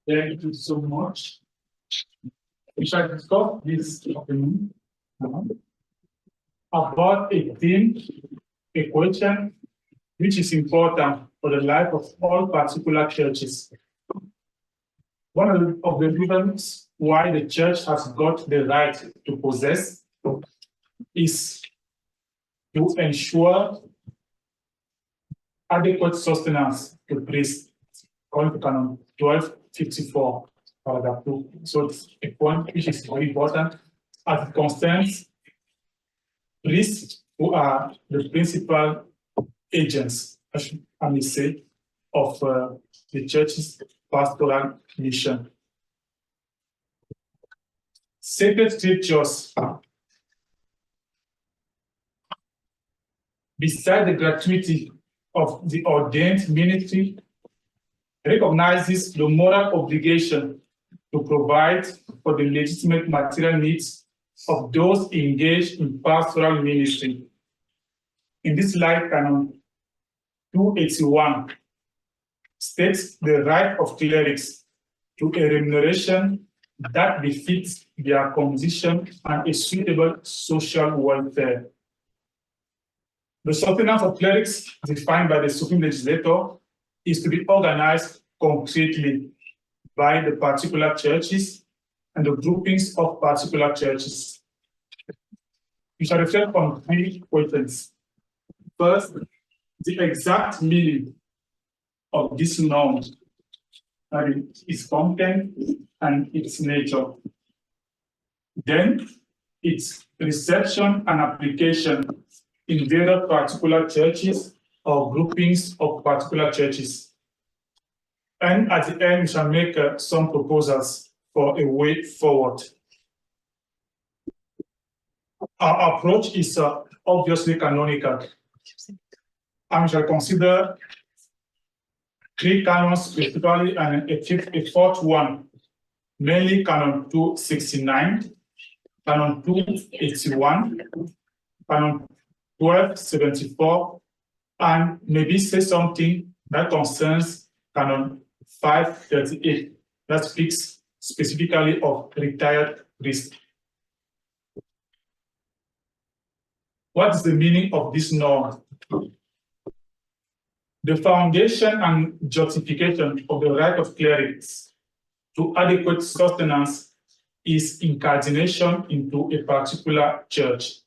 Thank you so much. We shall discuss this afternoon about a theme, a question, which is important for the life of all particular churches. One of the reasons why the church has got the right to possess is to ensure adequate sustenance to priests, according to Canon 1254, paragraph 2. So it's a point which is very important as it concerns priests who are the principal agents, I may say, of the church's pastoral mission. Sacred scriptures, beside the gratuity of the ordained ministry, recognizes the moral obligation to provide for the legitimate material needs of those engaged in pastoral ministry. In this light, Canon 281 states the right of clerics to a remuneration that befits their condition and a suitable social welfare. The sustenance of clerics, defined by the Supreme Legislator, is to be organized concretely by the particular churches and the groupings of particular churches. We shall reflect on 3 questions. First, the exact meaning of this norm, and its content and its nature. Then, its reception and application in various particular churches or groupings of particular churches. And at the end, we shall make some proposals for a way forward. Our approach is obviously canonical. And we shall consider 3 canons principally and a fourth one, mainly Canon 269, Canon 281, Canon 1274, and maybe say something that concerns Canon 538, that speaks specifically of retired priests. What is the meaning of this norm? The foundation and justification of the right of clerics to adequate sustenance is incardination into a particular church.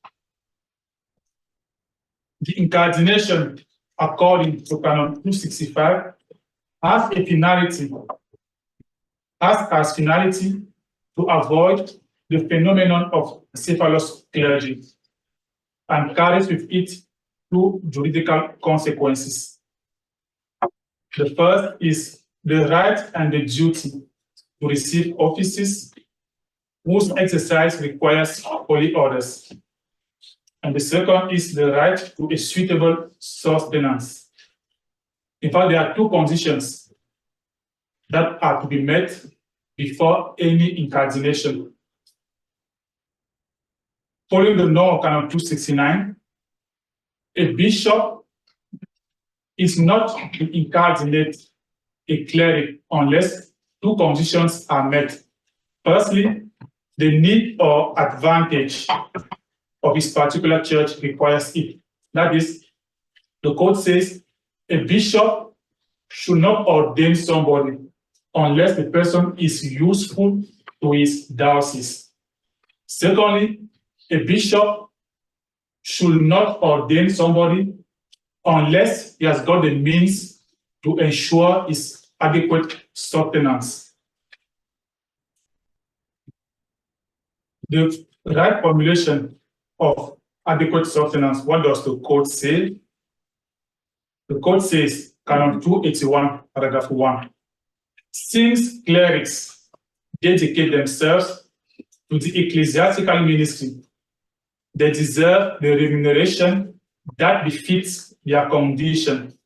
The incardination, according to Canon 265, has as finality to avoid the phenomenon of cephalous clergy and carries with it 2 juridical consequences. The first is the right and the duty to receive offices whose exercise requires holy orders. And the second is the right to a suitable sustenance. In fact, there are 2 conditions that are to be met before any incardination. Following the norm of Canon 269, a bishop is not to incardinate a cleric unless 2 conditions are met. Firstly, the need or advantage of his particular church requires it. That is, the code says a bishop should not ordain somebody unless the person is useful to his diocese. Secondly, a bishop should not ordain somebody unless he has got the means to ensure his adequate sustenance. The right formulation of adequate sustenance, what does the code say? The code says, Canon 281, paragraph 1, since clerics dedicate themselves to the ecclesiastical ministry, they deserve the remuneration that befits their condition,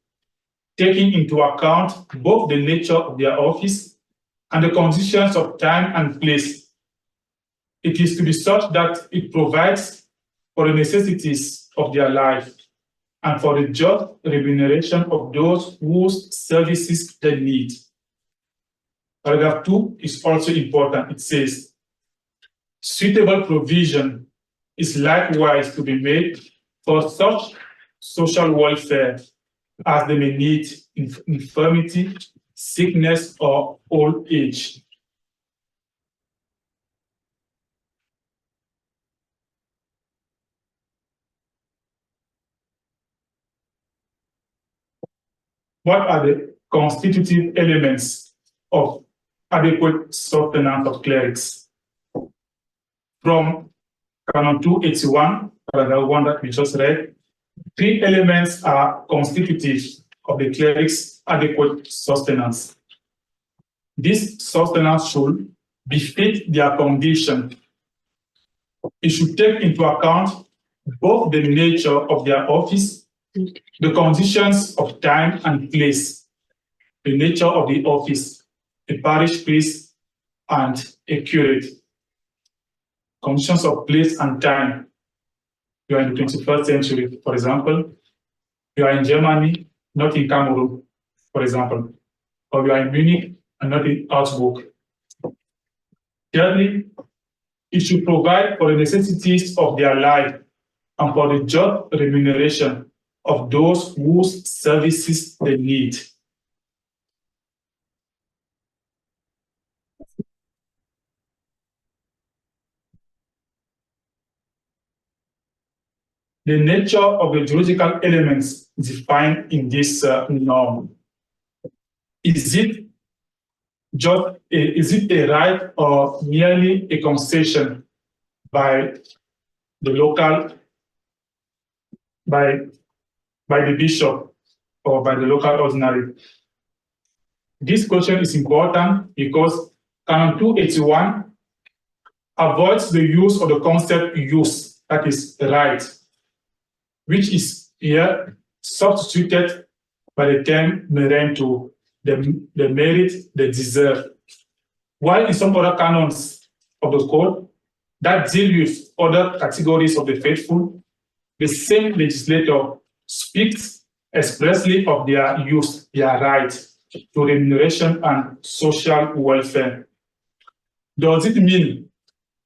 taking into account both the nature of their office and the conditions of time and place. It is to be such that it provides for the necessities of their life and for the just remuneration of those whose services they need. Paragraph 2 is also important. It says, suitable provision is likewise to be made for such social welfare as they may need infirmity, sickness, or old age. What are the constitutive elements of adequate sustenance of clerics? From Canon 281, paragraph 1 that we just read, 3 elements are constitutive of the cleric's adequate sustenance. This sustenance should befit their condition. It should take into account both the nature of their office, the conditions of time and place, the nature of the office, a parish priest and a curate. Conditions of place and time. You are in the 21st century, for example. You are in Germany, not in Kamerun, for example. Or you are in Munich and not in Augsburg. Thirdly, it should provide for the necessities of their life and for the just remuneration of those whose services they need. The nature of the juridical elements defined in this norm. Is it a right or merely a concession by the local, by the bishop or by the local ordinary? This question is important because Canon 281 avoids the use of the concept use, that is right, which is here substituted by the term merento, the merit, the deserve. While in some other canons of the code that deal with other categories of the faithful, the same legislator speaks expressly of their use, their right to remuneration and social welfare. Does it mean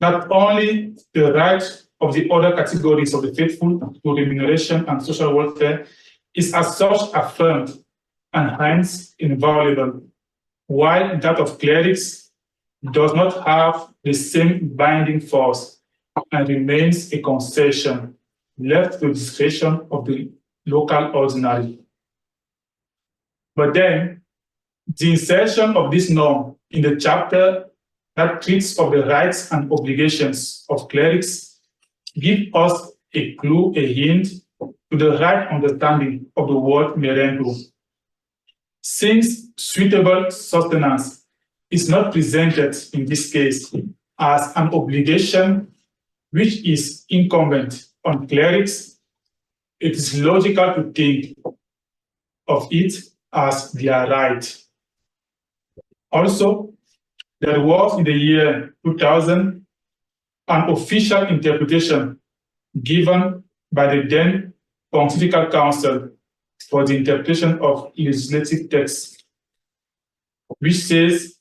that only the right of the other categories of the faithful to remuneration and social welfare is as such affirmed and hence inviolable, while that of clerics does not have the same binding force and remains a concession left to the discretion of the local ordinary? But then, the insertion of this norm in the chapter that treats of the rights and obligations of clerics give us a clue, a hint to the right understanding of the word merendo. Since suitable sustenance is not presented in this case as an obligation which is incumbent on clerics, it is logical to think of it as their right. Also, there was in the year 2000 an official interpretation given by the then Pontifical Council for the interpretation of legislative texts, which says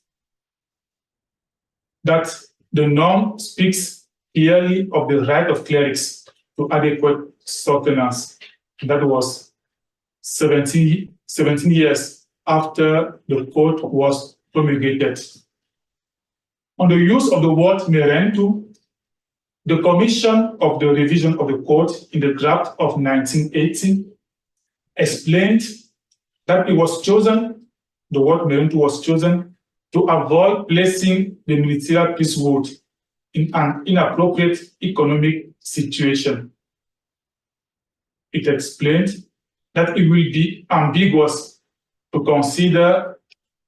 that the norm speaks clearly of the right of clerics to adequate sustenance. That was 17 years after the code was promulgated. On the use of the word merento, the Commission of the Revision of the Code in the draft of 1980 explained that it was chosen, the word merento was chosen to avoid placing the ministerial priesthood in an inappropriate economic situation. It explained that it will be ambiguous to consider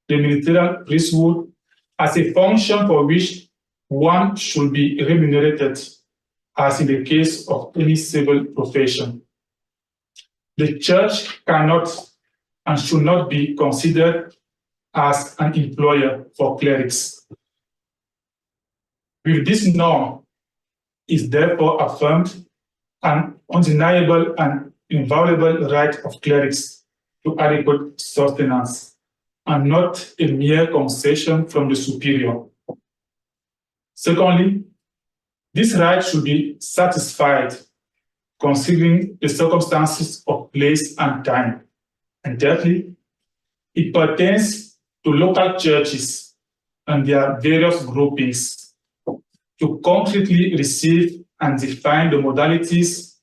the ministerial priesthood as a function for which one should be remunerated, as in the case of any civil profession. The church cannot and should not be considered as an employer for clerics. With this norm is therefore affirmed an undeniable and inviolable right of clerics to adequate sustenance. and not a mere concession from the superior. Secondly, this right should be satisfied considering the circumstances of place and time. And thirdly, it pertains to local churches and their various groupings to concretely receive and define the modalities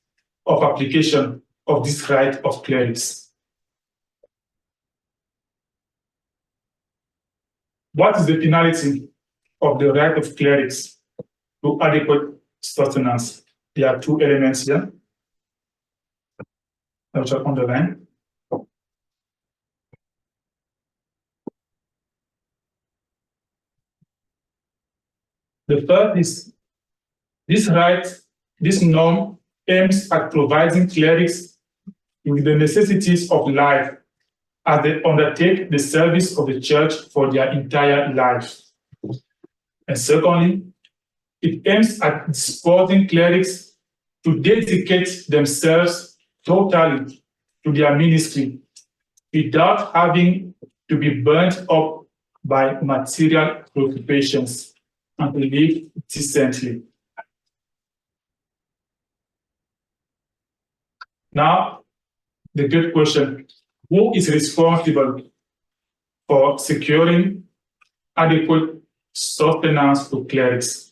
of application of this right of clerics. What is the finality of the right of clerics to adequate sustenance? There are two elements here, which are underlined. The first is this right, this norm aims at providing clerics with the necessities of life as they undertake the service of the church for their entire life. And secondly, it aims at disposing clerics to dedicate themselves totally to their ministry without having to be burnt up by material preoccupations and to live decently. Now, the great question, who is responsible for securing adequate sustenance to clerics?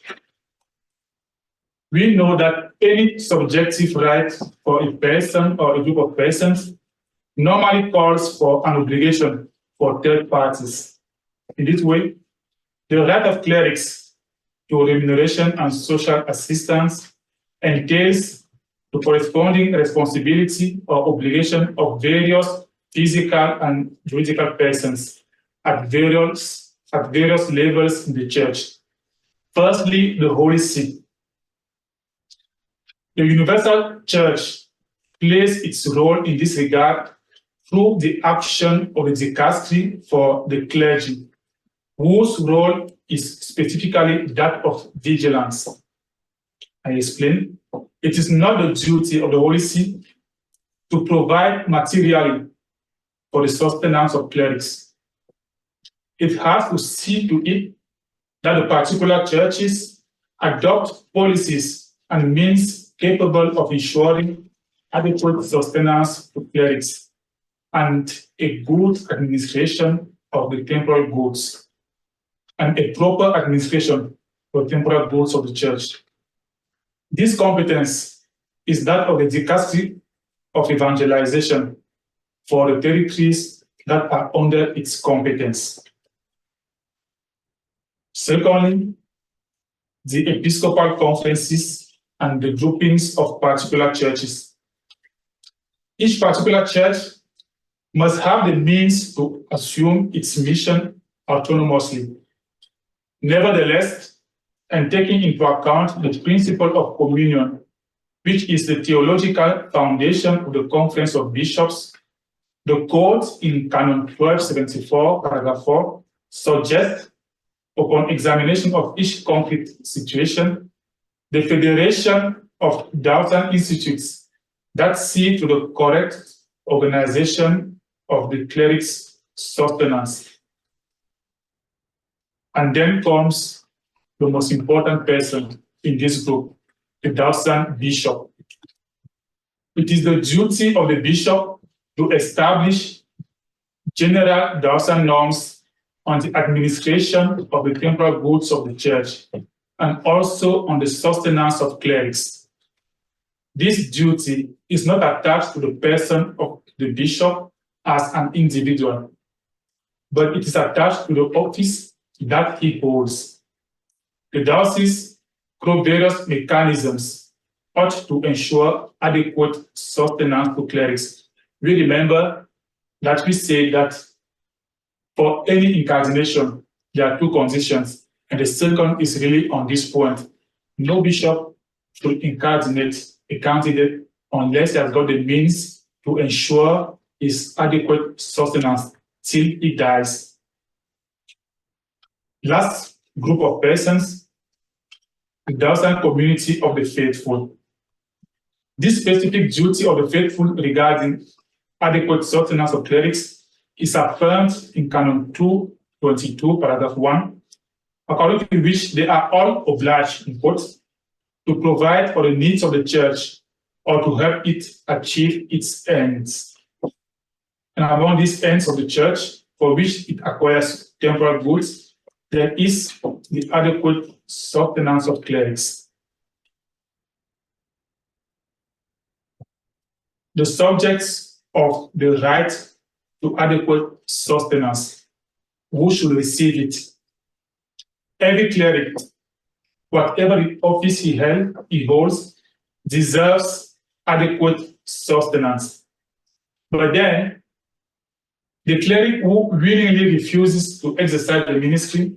We know that any subjective right for a person or a group of persons normally calls for an obligation for third parties. In this way, the right of clerics to remuneration and social assistance entails the corresponding responsibility or obligation of various physical and juridical persons at various levels in the church. Firstly, the Holy See. The universal church plays its role in this regard through the action of the dicastery for the clergy, whose role is specifically that of vigilance. I explain. It is not the duty of the Holy See to provide materially for the sustenance of clerics. It has to see to it that the particular churches adopt policies and means capable of ensuring adequate sustenance to clerics and a good administration of the temporal goods and a proper administration of the temporal goods of the church. This competence is that of the dicastery of evangelization for the territories that are under its competence. Secondly, the episcopal conferences and the groupings of particular churches. Each particular church must have the means to assume its mission autonomously. Nevertheless, and taking into account the principle of communion, which is the theological foundation of the Conference of Bishops, the code in Canon 1274, paragraph 4, suggests, upon examination of each concrete situation, the federation of dozen institutes that see to the correct organization of the clerics' sustenance. And then comes the most important person in this group, the dozen bishop. It is the duty of the bishop to establish general dozen norms on the administration of the temporal goods of the church and also on the sustenance of clerics. This duty is not attached to the person of the bishop as an individual, but it is attached to the office that he holds. The diocese, through various mechanisms, ought to ensure adequate sustenance to clerics. We remember that we say that for any incarnation, there are two conditions, and the second is really on this point. No bishop should incarnate a candidate unless he has got the means to ensure his adequate sustenance till he dies. Last group of persons, the dozen community of the faithful. This specific duty of the faithful regarding adequate sustenance of clerics is affirmed in Canon 222, paragraph 1, according to which they are all obliged, in quotes, to provide for the needs of the church or to help it achieve its ends. And among these ends of the church, for which it acquires temporal goods, there is the adequate sustenance of clerics. The subjects of the right to adequate sustenance, who should receive it? Every cleric, whatever office he holds, deserves adequate sustenance. But then, the cleric who willingly refuses to exercise the ministry,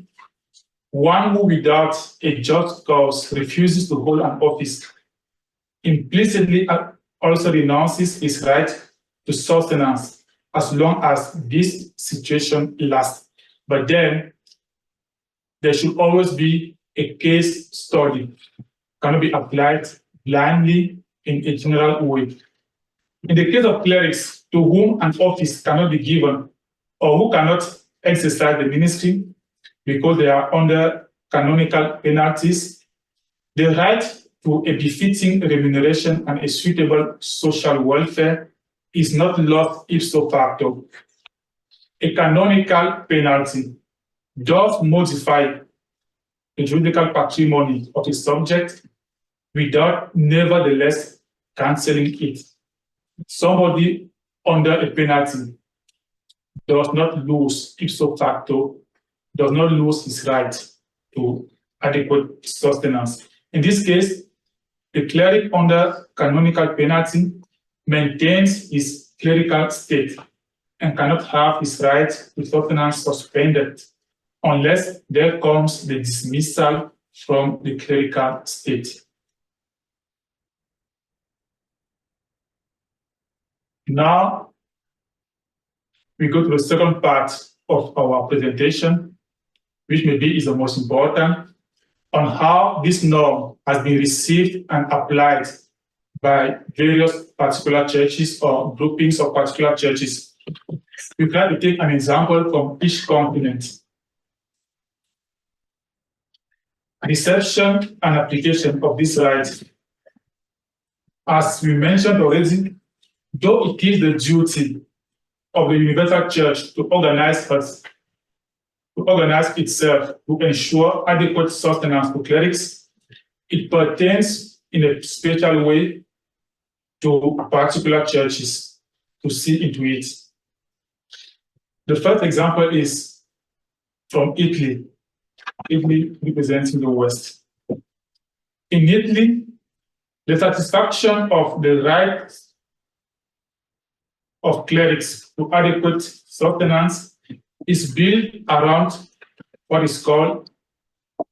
one who without a just cause refuses to hold an office, implicitly also renounces his right to sustenance as long as this situation lasts. But then, there should always be a case study, cannot be applied blindly in a general way. In the case of clerics to whom an office cannot be given or who cannot exercise the ministry because they are under canonical penalties, the right to a befitting remuneration and a suitable social welfare is not lost ipso facto. A canonical penalty does modify the juridical patrimony of a subject without nevertheless cancelling it. Somebody under a penalty does not lose ipso facto, does not lose his right to adequate sustenance. In this case, the cleric under canonical penalty maintains his clerical state and cannot have his right to sustenance suspended unless there comes the dismissal from the clerical state. Now, we go to the second part of our presentation, which maybe is the most important, on how this norm has been received and applied by various particular churches or groupings of particular churches. We try to take an example from each continent. Reception and application of this right. As we mentioned already, though it is the duty of the universal church to organize itself to ensure adequate sustenance to clerics, it pertains in a special way to particular churches to see into it. The first example is from Italy. Italy representing the West. In Italy, the satisfaction of the rights of clerics to adequate sustenance is built around what is called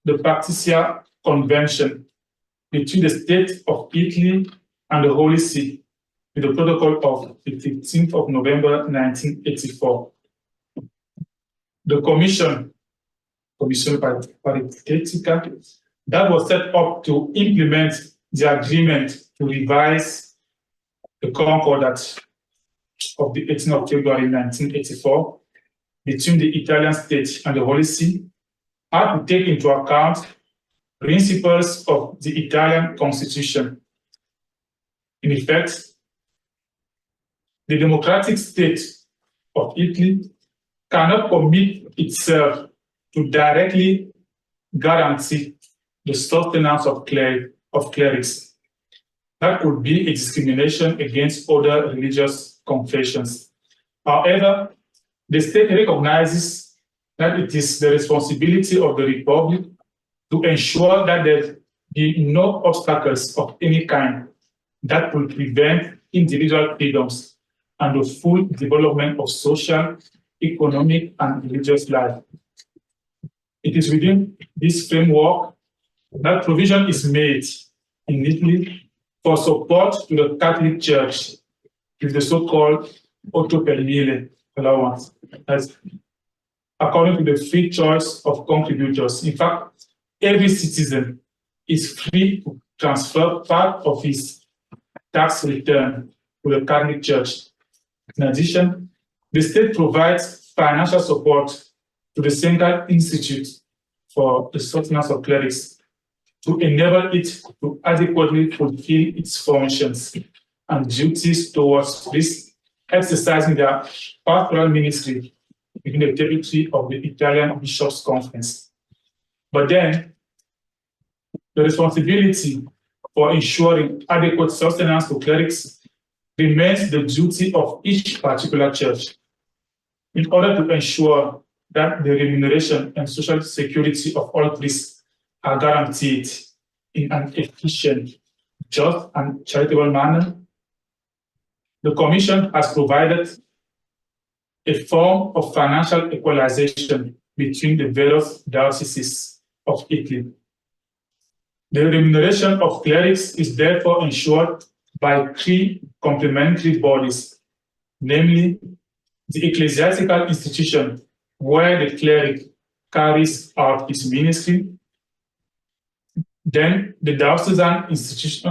the Patricia Convention between the State of Italy and the Holy See, with the protocol of the 15th of November 1984. The Commission Paritetica, that was set up to implement the agreement to revise the Concordat of the 18th of February 1984 between the Italian state and the Holy See, had to take into account principles of the Italian Constitution. In effect, the democratic state of Italy cannot commit itself to directly guarantee the sustenance of clerics. That could be a discrimination against other religious confessions. However, the state recognizes that it is the responsibility of the Republic to ensure that there be no obstacles of any kind that will prevent individual freedoms and the full development of social, economic, and religious life. It is within this framework that provision is made in Italy for support to the Catholic Church with the so-called auto per mille allowance, as according to the free choice of contributors. In fact, every citizen is free to transfer part of his tax return to the Catholic Church. In addition, The state provides financial support to the Central Institute for the Sustenance of Clerics to enable it to adequately fulfill its functions and duties towards this, exercising their pastoral ministry within the territory of the Italian Bishops' Conference. But then, the responsibility for ensuring adequate sustenance to clerics remains the duty of each particular church in order to ensure that the remuneration and social security of all priests are guaranteed in an efficient, just, and charitable manner. The Commission has provided a form of financial equalization between the various dioceses of Italy. The remuneration of clerics is therefore ensured by three complementary bodies, namely the ecclesiastical institution where the cleric carries out his ministry, then the diocesan institute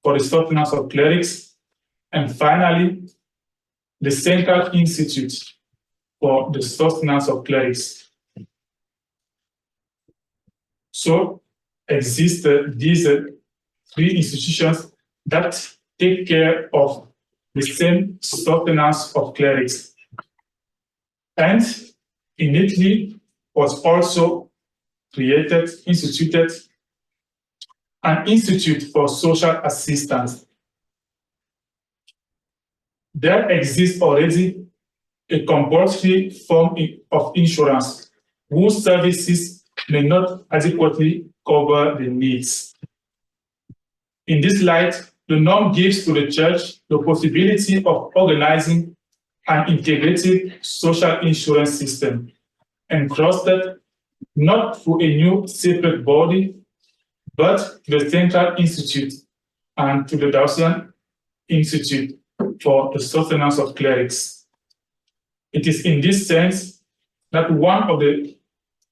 for the sustenance of clerics, and finally, the Central Institute for the Sustenance of Clerics. So exist these three institutions that take care of the same sustenance of clerics. And in Italy was also instituted an institute for social assistance. There exists already a compulsory form of insurance whose services may not adequately cover the needs. In this light, the norm gives to the Church the possibility of organizing an integrated social insurance system, entrusted not to a new separate body, but to the Central Institute and to the Diocesan Institute for the Sustenance of Clerics. It is in this sense that one of the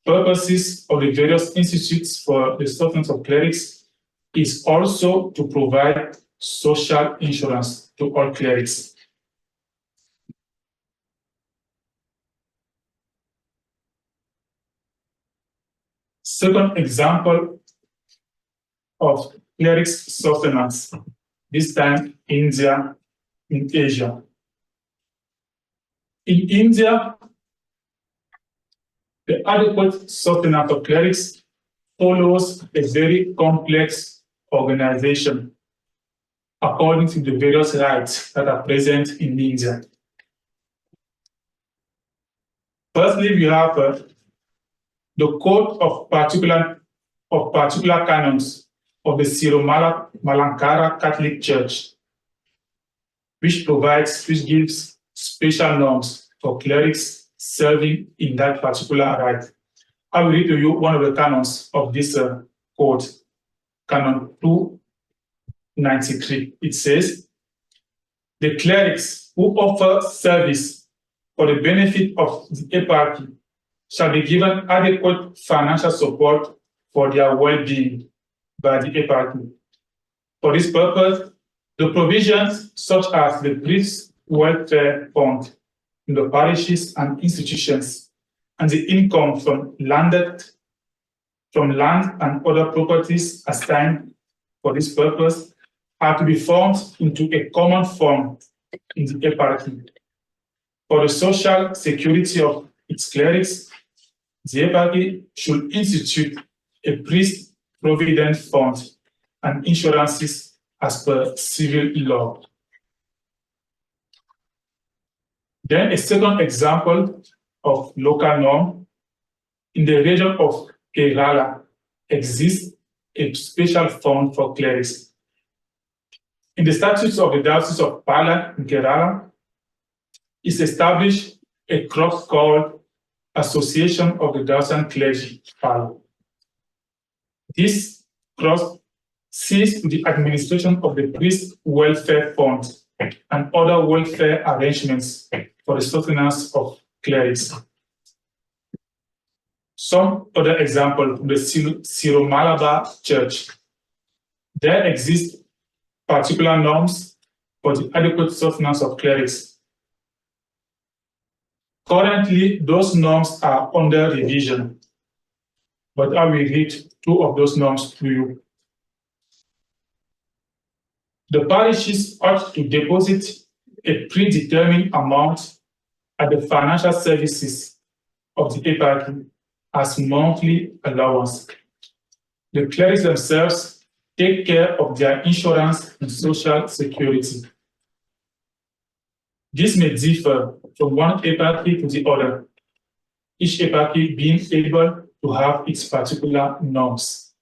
purposes of the various institutes for the sustenance of clerics is also to provide social insurance to all clerics. Second example of clerics sustenance, this time India in Asia. In India, the adequate sustenance of clerics follows a very complex organization according to the various rites that are present in India. Firstly, we have the code of particular canons of the Syro-Malankara Catholic Church, which gives special norms for clerics serving in that particular rite. I will read to you one of the canons of this code, Canon 293. It says, the clerics who offer service for the benefit of the eparchy shall be given adequate financial support for their well-being by the eparchy. For this purpose, the provisions such as the priest's welfare fund in the parishes and institutions, and the income from land and other properties assigned for this purpose are to be formed into a common fund in the eparchy. For the social security of its clerics, the eparchy should institute a priest provident fund and insurances as per civil law. Then a second example of local norm, in the region of Kerala exists a special fund for clerics. In the statutes of the Diocese of Pala in Kerala, is established a trust called Association of the Diocesan Clergy, Pala. This trust sees to the administration of the priest welfare fund and other welfare arrangements for the sustenance of clerics. Some other example from the Syro-Malabar Church. There exist particular norms for the adequate sustenance of clerics. Currently, those norms are under revision, but I will read two of those norms to you. The parishes ought to deposit a predetermined amount at the financial services of the eparchy as monthly allowance. The clerics themselves take care of their insurance and social security. This may differ from one eparchy to the other, each eparchy being able to have its particular norms.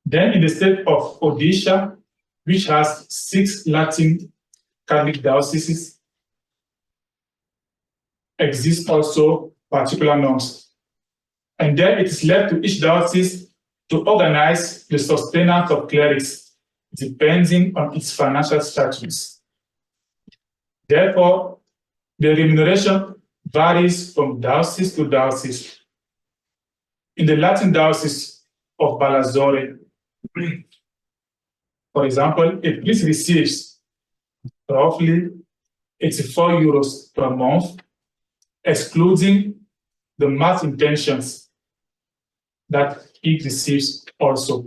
Then in the state of Odisha, which has 6 Latin Catholic dioceses, exist also particular norms. And then it is left to each diocese to organize the sustenance of clerics depending on its financial status. Therefore, the remuneration varies from diocese to diocese. In the Latin diocese of Balazore, for example, a priest receives roughly 84 euros per month, excluding the mass intentions that he receives also.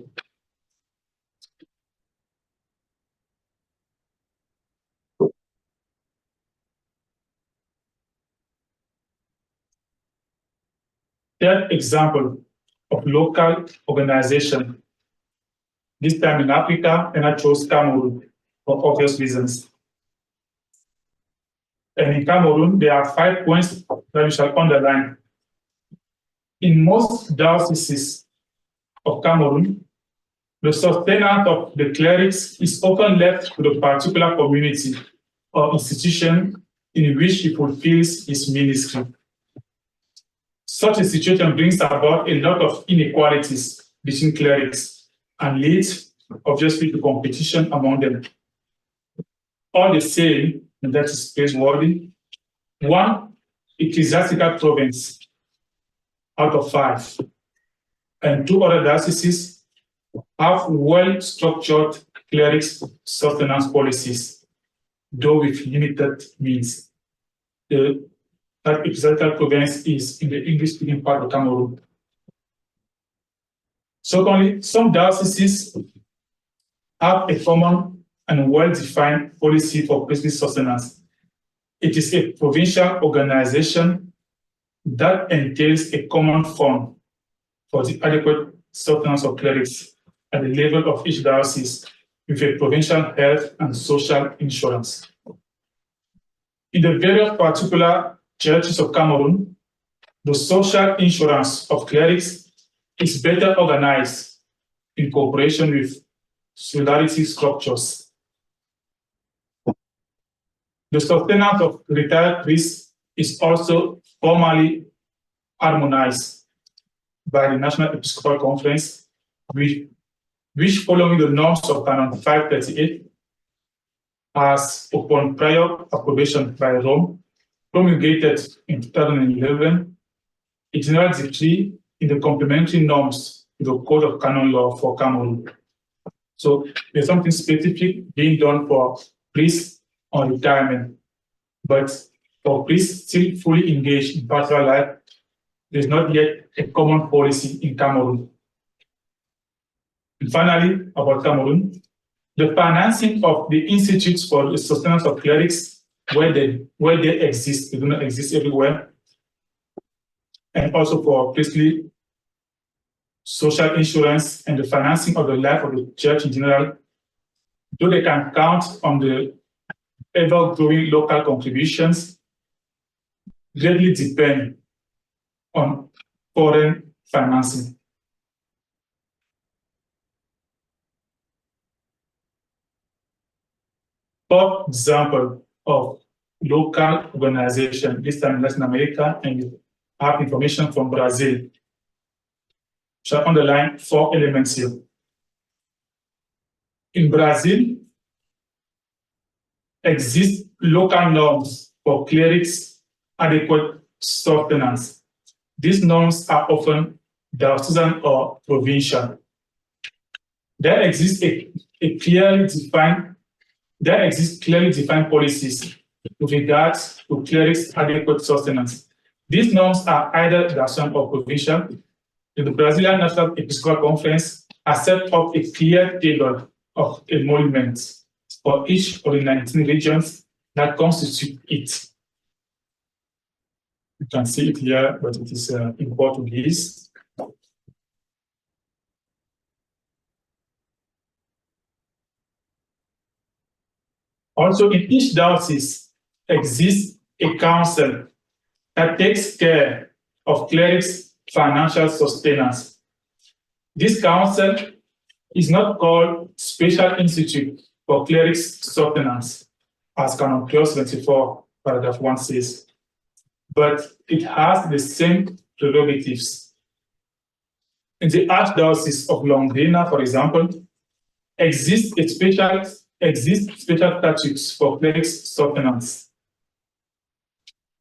Third example of local organization, this time in Africa, and I chose Cameroon for obvious reasons. And in Cameroon, there are 5 points that we shall underline. In most dioceses of Cameroon, the sustenance of the clerics is often left to the particular community or institution in which he fulfills his ministry. Such a situation brings about a lot of inequalities between clerics and leads, obviously, to competition among them. All the same, and that is praiseworthy, 1 ecclesiastical province out of 5 and 2 other dioceses have well-structured clerics sustenance policies, though with limited means. That ecclesiastical province is in the English-speaking part of Cameroon. Secondly, some dioceses have a common and well-defined policy for priestly sustenance. It is a provincial organization that entails a common fund for the adequate sustenance of clerics at the level of each diocese with a provincial health and social insurance. In the various particular churches of Cameroon, the social insurance of clerics is better organized in cooperation with solidarity structures. The sustenance of retired priests is also formally harmonized by the National Episcopal Conference, which following the norms of Canon 538, has, upon prior approbation by Rome, promulgated in 2011, a general decree in the complementary norms to the Code of Canon Law for Cameroon. So there's something specific being done for priests on retirement, but for priests still fully engaged in pastoral life, there's not yet a common policy in Cameroon. And finally, about Cameroon, the financing of the institutes for the sustenance of clerics, where they exist, they do not exist everywhere, and also for priestly social insurance and the financing of the life of the church in general, though they can count on the ever-growing local contributions, greatly depend on foreign financing. Fourth example of local organization, this time in Latin America, and you have information from Brazil. Shall underline 4 elements here. In Brazil, exist local norms for clerics' adequate sustenance. These norms are often diocesan or provincial. There exists clearly defined policies with regards to clerics' adequate sustenance. These norms are either national or provincial. The Brazilian National Episcopal Conference has set up a clear table of emoluments for each of the 19 regions that constitute it. You can see it here, but it is in Portuguese. Also, in each diocese exists a council that takes care of clerics' financial sustenance. This council is not called Special Institute for Clerics' Sustenance, as Canon Clause 24, paragraph 1 says, but it has the same prerogatives. In the Archdiocese of Londrina, for example, exist special statutes for clerics' sustenance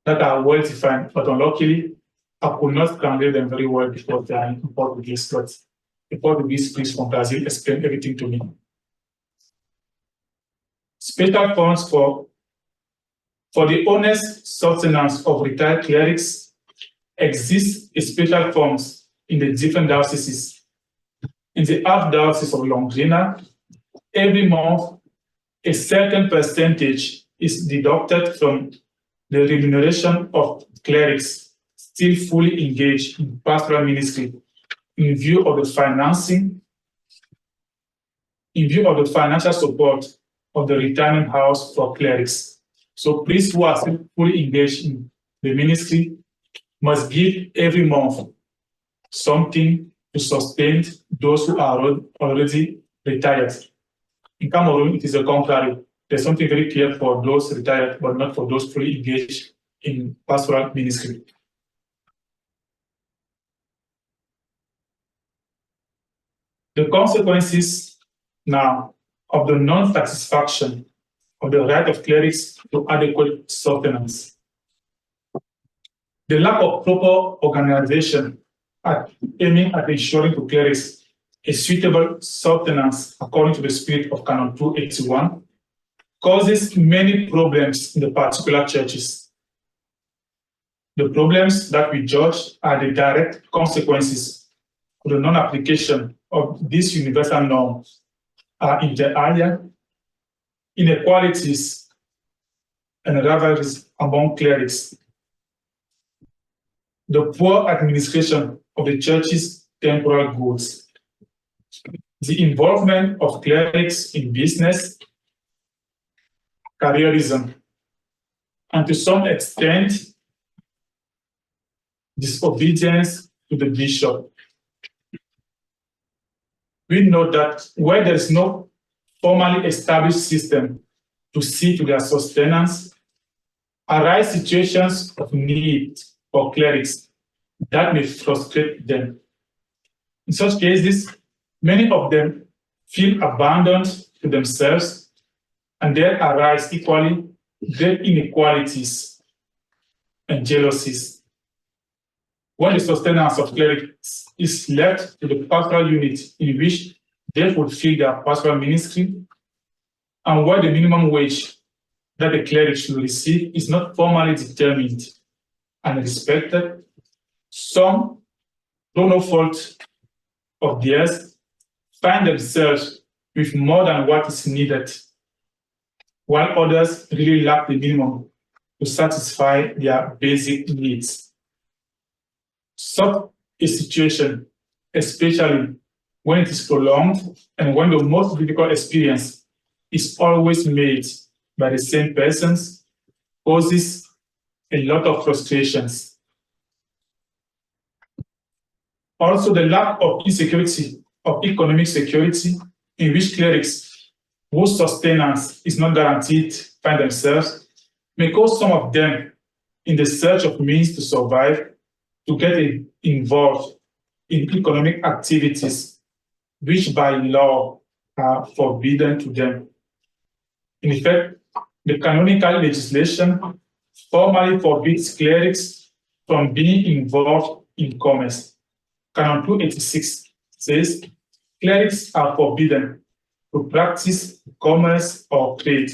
that are well defined, but unluckily, I could not translate them very well because they are in Portuguese, but the Portuguese priest from Brazil explained everything to me. Special funds for the honest sustenance of retired clerics exist special funds in the different dioceses. In the Archdiocese of Londrina, every month, a certain percentage is deducted from the remuneration of clerics still fully engaged in pastoral ministry in view of the financial support of the retirement house for clerics. So priests who are still fully engaged in the ministry must give every month something to sustain those who are already retired. In Cameroon, it is the contrary. There's something very clear for those retired, but not for those fully engaged in pastoral ministry. The consequences now of the non-satisfaction of the right of clerics to adequate sustenance. The lack of proper organization aiming at ensuring to clerics a suitable sustenance according to the spirit of Canon 281 causes many problems in the particular churches. The problems that we judge are the direct consequences of the non-application of these universal norms are inter alia, inequalities and rivalries among clerics, the poor administration of the church's temporal goods, the involvement of clerics in business, careerism, and to some extent, disobedience to the bishop. We know that where there is no formally established system to see to their sustenance, arise situations of need for clerics that may frustrate them. In such cases, many of them feel abandoned to themselves, and there arise equally great inequalities and jealousies. When the sustenance of clerics is left to the pastoral unit in which they fulfill their pastoral ministry, and where the minimum wage that the cleric should receive is not formally determined and respected, some, through no fault of theirs, find themselves with more than what is needed, while others really lack the minimum to satisfy their basic needs. Such a situation, especially when it is prolonged and when the most difficult experience is always made by the same persons, causes a lot of frustrations. Also, the lack of insecurity, of economic security, in which clerics whose sustenance is not guaranteed find themselves, may cause some of them, in the search of means to survive, to get involved in economic activities which by law are forbidden to them. In effect, the canonical legislation formally forbids clerics from being involved in commerce. Canon 286 says, clerics are forbidden to practice commerce or trade,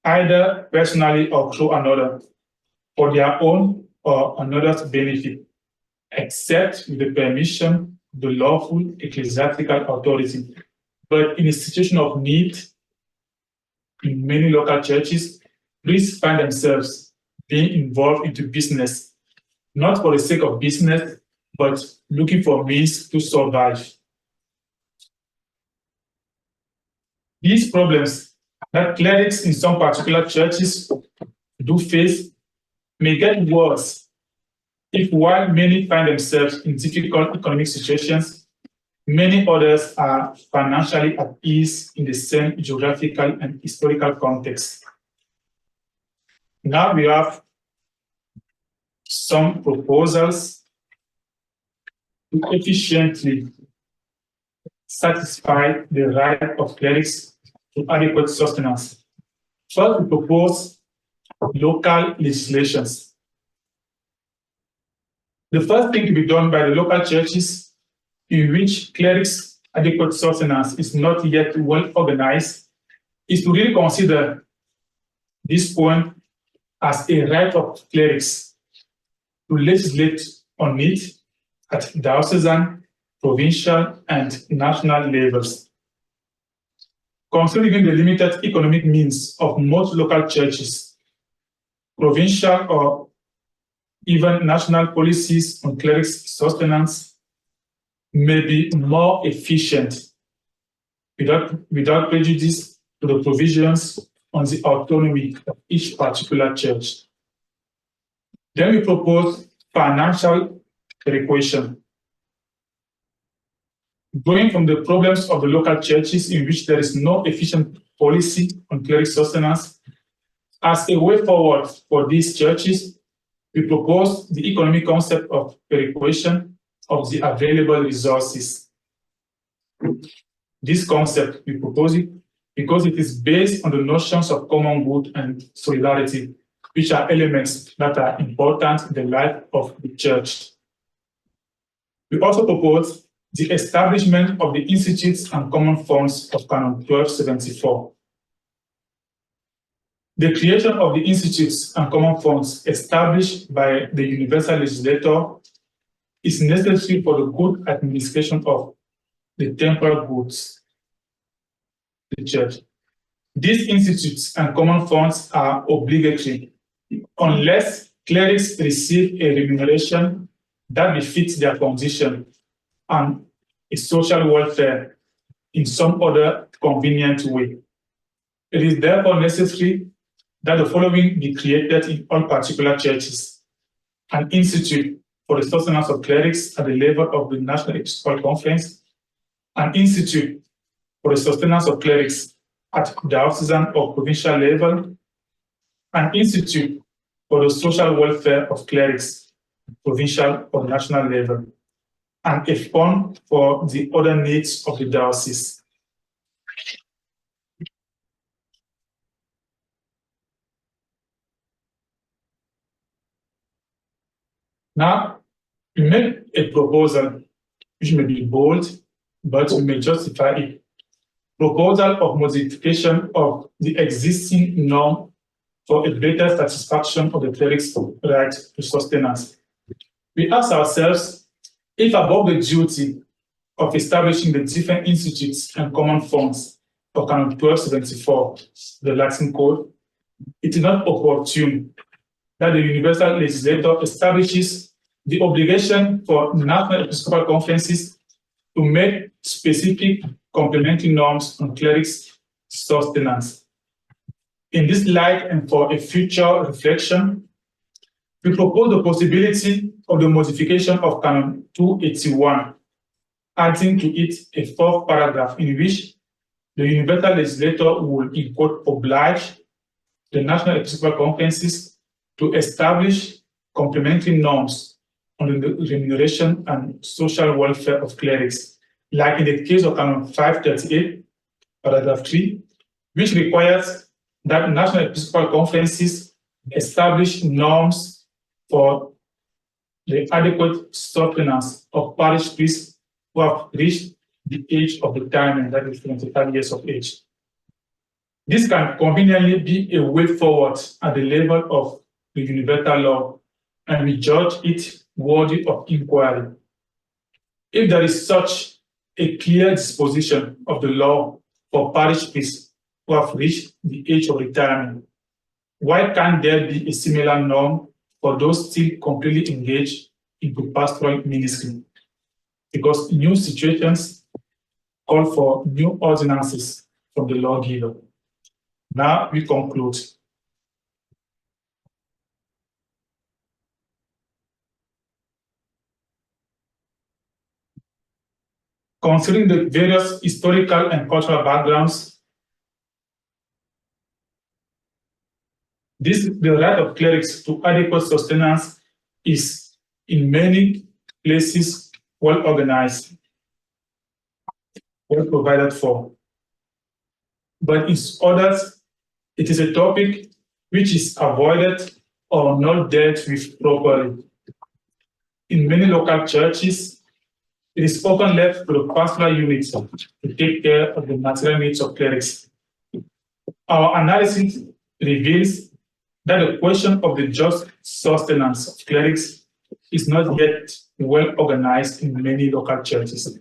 either personally or through another, for their own or another's benefit, except with the permission of the lawful ecclesiastical authority. But in a situation of need, in many local churches, priests find themselves being involved into business, not for the sake of business, but looking for means to survive. These problems that clerics in some particular churches do face may get worse if, while many find themselves in difficult economic situations, many others are financially at ease in the same geographical and historical context. Now we have some proposals to efficiently satisfy the right of clerics to adequate sustenance. First, we propose local legislations. The first thing to be done by the local churches in which clerics' adequate sustenance is not yet well organized is to really consider this point as a right of clerics to legislate on it at diocesan, provincial, and national levels. Considering the limited economic means of most local churches, provincial or even national policies on clerics' sustenance may be more efficient without prejudice to the provisions on the autonomy of each particular church. Then we propose financial equation. Going from the problems of the local churches in which there is no efficient policy on cleric sustenance, as a way forward for these churches, we propose the economic concept of perequation of the available resources. This concept, we propose it because it is based on the notions of common good and solidarity, which are elements that are important in the life of the church. We also propose the establishment of the institutes and common funds of Canon 1274. The creation of the institutes and common funds established by the universal legislator is necessary for the good administration of the temporal goods of the church. These institutes and common funds are obligatory unless clerics receive a remuneration that befits their condition and a social welfare in some other convenient way. It is therefore necessary that the following be created in all particular churches: an institute for the sustenance of clerics at the level of the National Episcopal Conference, an institute for the sustenance of clerics at diocesan or provincial level, an institute for the social welfare of clerics at provincial or national level, and a fund for the other needs of the diocese. Now, we make a proposal which may be bold, but we may justify it. Proposal of modification of the existing norm for a better satisfaction of the cleric's right to sustenance. We ask ourselves if, above the duty of establishing the different institutes and common funds of Canon 1274, the Latin Code, it is not opportune that the universal legislator establishes the obligation for national episcopal conferences to make specific complementary norms on clerics' sustenance. In this light and for a future reflection, we propose the possibility of the modification of Canon 281, adding to it a fourth paragraph in which the universal legislator will, in quote, oblige the national episcopal conferences to establish complementary norms on the remuneration and social welfare of clerics, like in the case of Canon 538, paragraph 3, which requires that national episcopal conferences establish norms for the adequate sustenance of parish priests who have reached the age of retirement, that is 25 years of age. This can conveniently be a way forward at the level of the universal law, and we judge it worthy of inquiry. If there is such a clear disposition of the law for parish priests who have reached the age of retirement, why can't there be a similar norm for those still completely engaged into pastoral ministry? Because new situations call for new ordinances from the lawgiver. Now we conclude. Considering the various historical and cultural backgrounds, the right of clerics to adequate sustenance is in many places well organized, well provided for. But in others, it is a topic which is avoided or not dealt with properly. In many local churches, it is often left to the pastoral units to take care of the material needs of clerics. Our analysis reveals that the question of the just sustenance of clerics is not yet well organized in many local churches.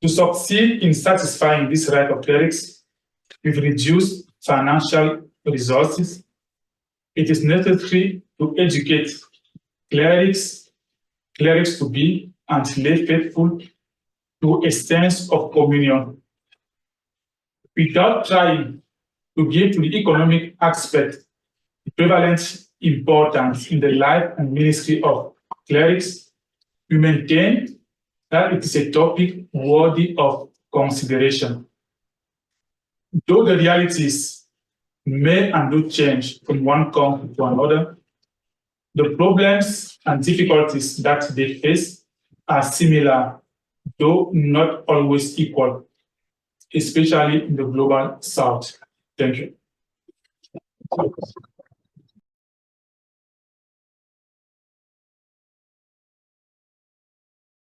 To succeed in satisfying this right of clerics with reduced financial resources, it is necessary to educate clerics to be and lay faithful to a sense of communion, without trying to give to the economic aspect the prevalent importance in the life and ministry of clerics. We maintain that it is a topic worthy of consideration. Though the realities may and do change from one country to another, the problems and difficulties that they face are similar, though not always equal, especially in the global South. Thank you.